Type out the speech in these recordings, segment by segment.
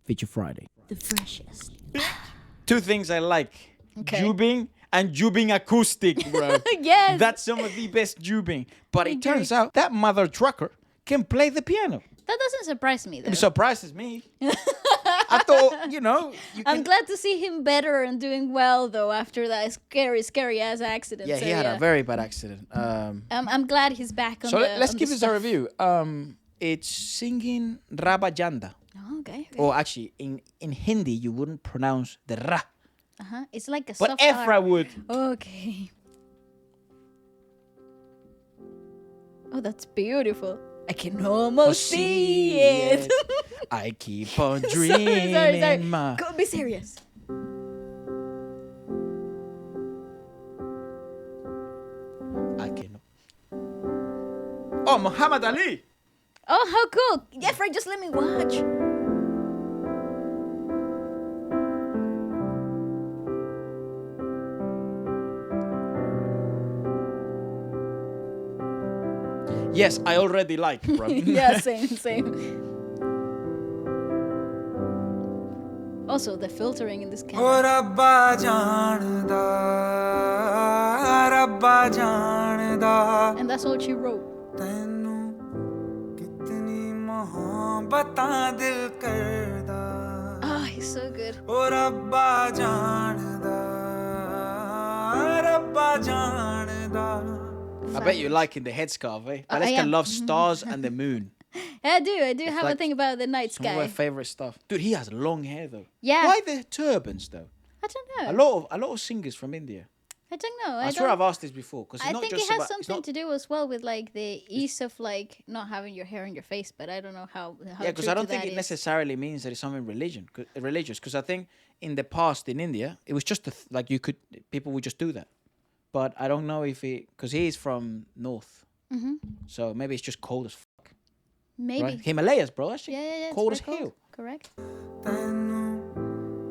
Feature Friday. The freshest. Two things I like. Okay. Jubin and Jubin Acoustic, bro. Yes. That's some of the best Jubin. But I it agree. turns out that mother trucker can play the piano. That doesn't surprise me, though. It surprises me. I thought, you I'm glad to see him better and doing well, though, after that scary ass accident. Yeah, he had a very bad accident. I'm glad he's back on So the let's on give the this a stuff. review. It's singing Rabba Janda. Oh, okay. Or actually, in Hindi, you wouldn't pronounce the ra. It's like a But soft Efra R. would. Okay. Oh, that's beautiful. I can almost see it. I keep on dreaming. sorry. Go be serious. I can. Oh, Muhammad Ali. Oh, how cool. Efra, just let me watch. Yes, I already like, bro. Yeah, same. Also, the filtering in this camera. Oh, Rabba Janda, Rabba Janda. And that's all she wrote. Tenu kitni mohabbataan dil karda. Oh, he's so good. Oh, Rabba Janda, Rabba Janda. I bet you're liking the headscarf, eh? Waleska am. loves stars and the moon. I do have like a thing about the night Some of my sky. favorite stuff. Dude, he has long hair though. Yeah. Why the turbans though? I don't know. A lot of singers from India. I don't know. I swear I've asked this before because I not think just it has about, something to do as well with like the ease of like not having your hair on your face, but I don't know how. Yeah, because I don't think it necessarily means that it's something religious. Because I think in the past in India, it was just people would just do that. But I don't know if because he is from north, so maybe it's just cold as fuck. Maybe. Right? Himalayas, bro. That shit Yeah. cold as it's very hell. Correct. Tenu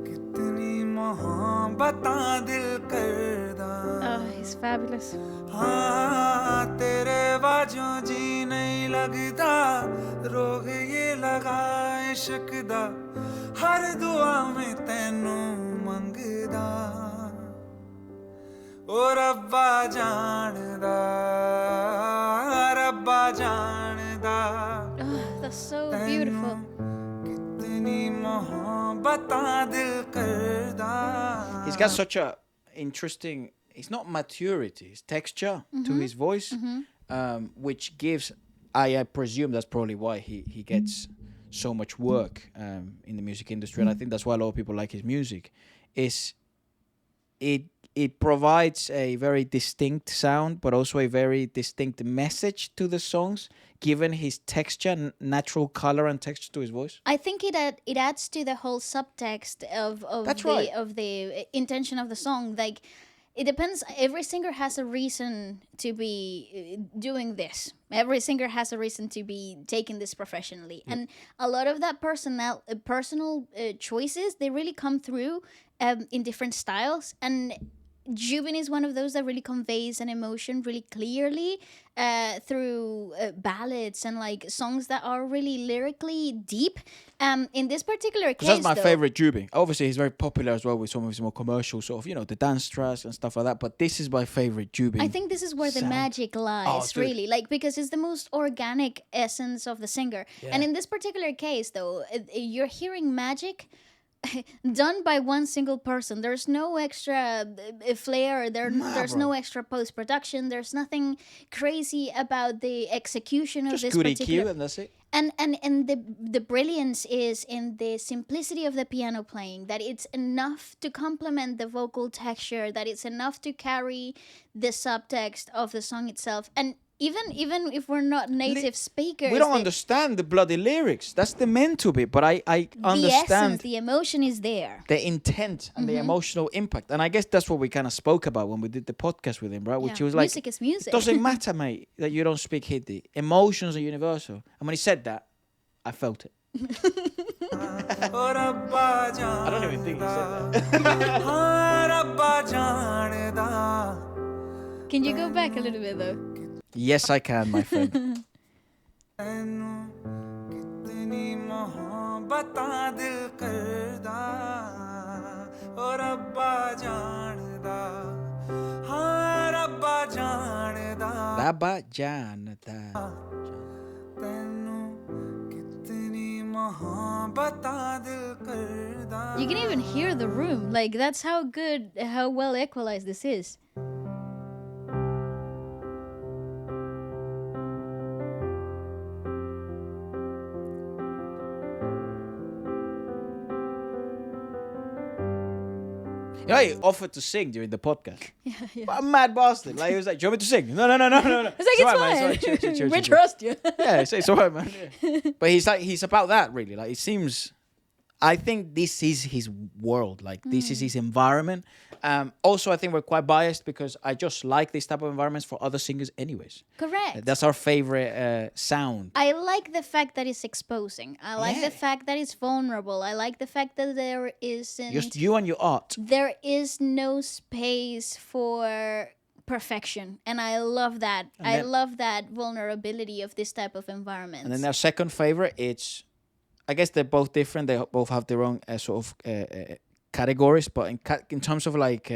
kitni mohabbataan dil karda. Oh, he's fabulous. हाँ तेरे बाजों जी नहीं लगता रोग ये लगा इश्क दा हर दुआ में तैनू मंगदा ओ रब्बा जानदा रब्बा जानदा Oh, that's so beautiful. कितनी मोहब्बतां दिल करदा. He's got such a interesting. It's not maturity, it's texture to his voice, which gives. I presume that's probably why he gets so much work in the music industry, and I think that's why a lot of people like his music. It provides a very distinct sound, but also a very distinct message to the songs, given his texture, natural color and texture to his voice. I think it adds to the whole subtext of That's the right. of the intention of the song. Like, it depends. Every singer has a reason to be doing this. Every singer has a reason to be taking this professionally, and a lot of that personal choices, they really come through in different styles. And Jubin is one of those that really conveys an emotion really clearly through ballads and like songs that are really lyrically deep. In this particular case, Because that's my though, favorite Jubin. Obviously, he's very popular as well with some of his more commercial sort of, the dance tracks and stuff like that. But this is my favorite Jubin. I think this is where the sound. magic lies, dude. really. Like, because it's the most organic essence of the singer. And in this particular case, though, you're hearing magic done by one single person. There's no extra flair. There's no extra post-production. There's nothing crazy about the execution of Just this good particular... EQ and that's it. And the brilliance is in the simplicity of the piano playing, that it's enough to complement the vocal texture, that it's enough to carry the subtext of the song itself. And even if we're not native speakers, We don't understand the bloody lyrics. That's the meant to be. But I the understand essence, the emotion is there. the intent and the emotional impact. And I guess that's what we kind of spoke about when we did the podcast with him, right? Which Yeah. was like, Music is music. It doesn't matter, mate, that you don't speak Hindi. Emotions are universal. And when he said that, I felt it. ओ रब्बा जानदा. I don't even think he said that. हाँ रब्बा जानदा. Can you go back a little bit though? Yes, I can, my friend. तैनू कितनी मोहब्बतां दिल करदा ओ रब्बा जानदा हाँ रब्बा जानदा Rabba Janda. तैनू कितनी मोहब्बतां दिल करदा You can even hear the room. Like, that's how good, how well equalized this is. You know, he offered to sing during the podcast. Yeah, yeah. What a mad bastard. Like, he was like, do you want me to sing? No. It's like, it's alright, man. fine. It's alright. Chill. We trust you. Yeah, it's alright, man. Yeah. But he's about that, really. Like, it seems... I think this is his world. Like, this is his environment. Also, I think we're quite biased because I just like this type of environments for other singers anyways. Correct. That's our favorite sound. I like the fact that it's exposing. I like Yeah. the fact that it's vulnerable. I like the fact that there isn't... Just you and your art. There is no space for perfection. And I love that. I love that vulnerability of this type of environment. And then our second favorite, it's... I guess they're both different. They both have their own sort of categories. But in terms of like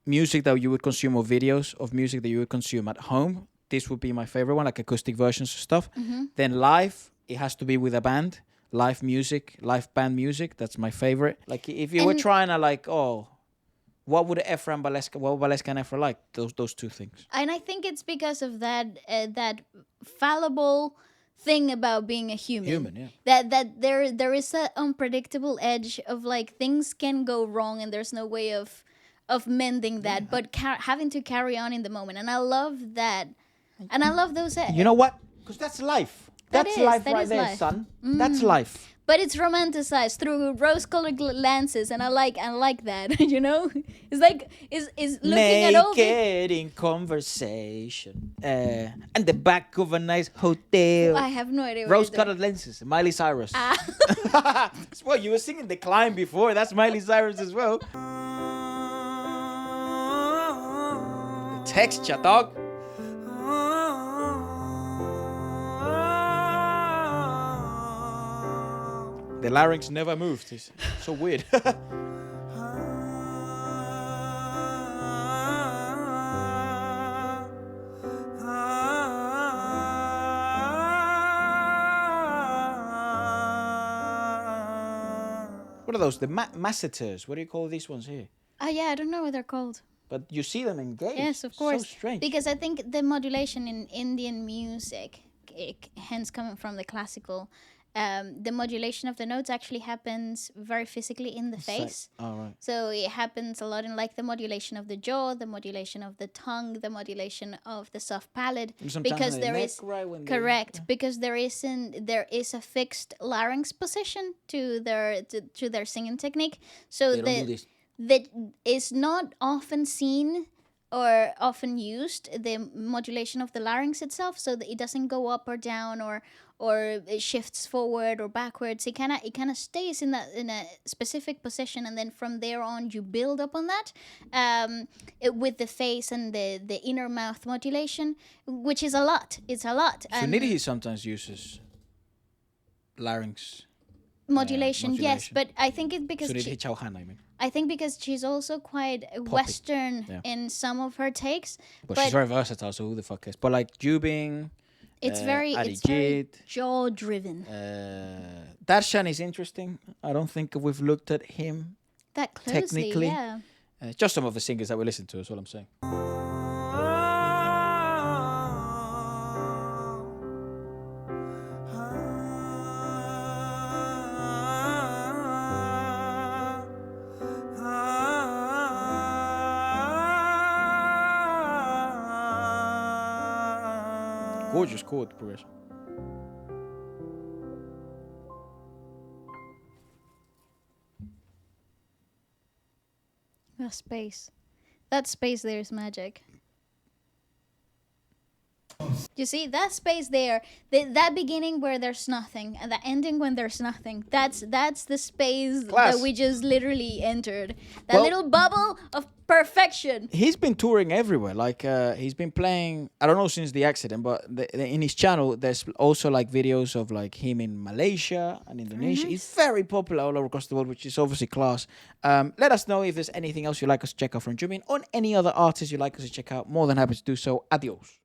music that you would consume or videos of music that you would consume at home, this would be my favorite one, like acoustic versions of stuff. Then live, it has to be with a band. Live music, live band music. That's my favorite. Like if you were trying to like, what would Efra and Waleska, what would Waleska and Efra like? Those two things. And I think it's because of that that fallible thing about being a human. Yeah. That there is an unpredictable edge of like things can go wrong and there's no way of mending that, but having to carry on in the moment. And I love that. And I love those. You know what? Because that's life. That's life that right is there, life. son. That's life. But it's romanticized through rose-colored lenses, and I like that. You know, it's like is looking at all the... Naked in conversation, and the back of a nice hotel. I have no idea. Rose-colored lenses, Miley Cyrus. Well, you were singing "The Climb" before. That's Miley Cyrus as well. The texture, dog. The larynx never moved. It's so weird. What are those? The masseters. What do you call these ones here? Oh yeah, I don't know what they're called. But you see them engaged. Yes, of course. So strange. Because I think the modulation in Indian music, hence coming from the classical, the modulation of the notes actually happens very physically in the face. Oh, right. So it happens a lot in like the modulation of the jaw, the modulation of the tongue, the modulation of the soft palate. Because there is because there is a fixed larynx position to their singing technique. So that is not often seen or often used, the modulation of the larynx itself, so that it doesn't go up or down or it shifts forward or backwards. It kind of stays in a specific position, and then from there on you build up on that with the face and the inner mouth modulation, which is a lot. It's a lot. Sunidhi sometimes uses larynx modulation, yes, but I think it's because Sunidhi Chauhan, I mean. I think because she's also quite Western in some of her takes. But she's very versatile, so who the fuck cares? But like Jubin, it's very jaw driven. Darshan is interesting. I don't think we've looked at him that closely, technically. yeah. Just some of the singers that we listen to is what I'm saying. Gorgeous chord progression. The space. That space there is magic. You see that space there, that beginning where there's nothing, and the ending when there's nothing. That's the space Class. that we just literally entered. That Well- little bubble of perfection. He's been touring everywhere. Like he's been playing. I don't know since the accident, but in his channel, there's also like videos of like him in Malaysia and Indonesia. He's very popular all over across the world, which is obviously class. Let us know if there's anything else you'd like us to check out from Jubin, or any other artists you'd like us to check out. More than happy to do so. Adios.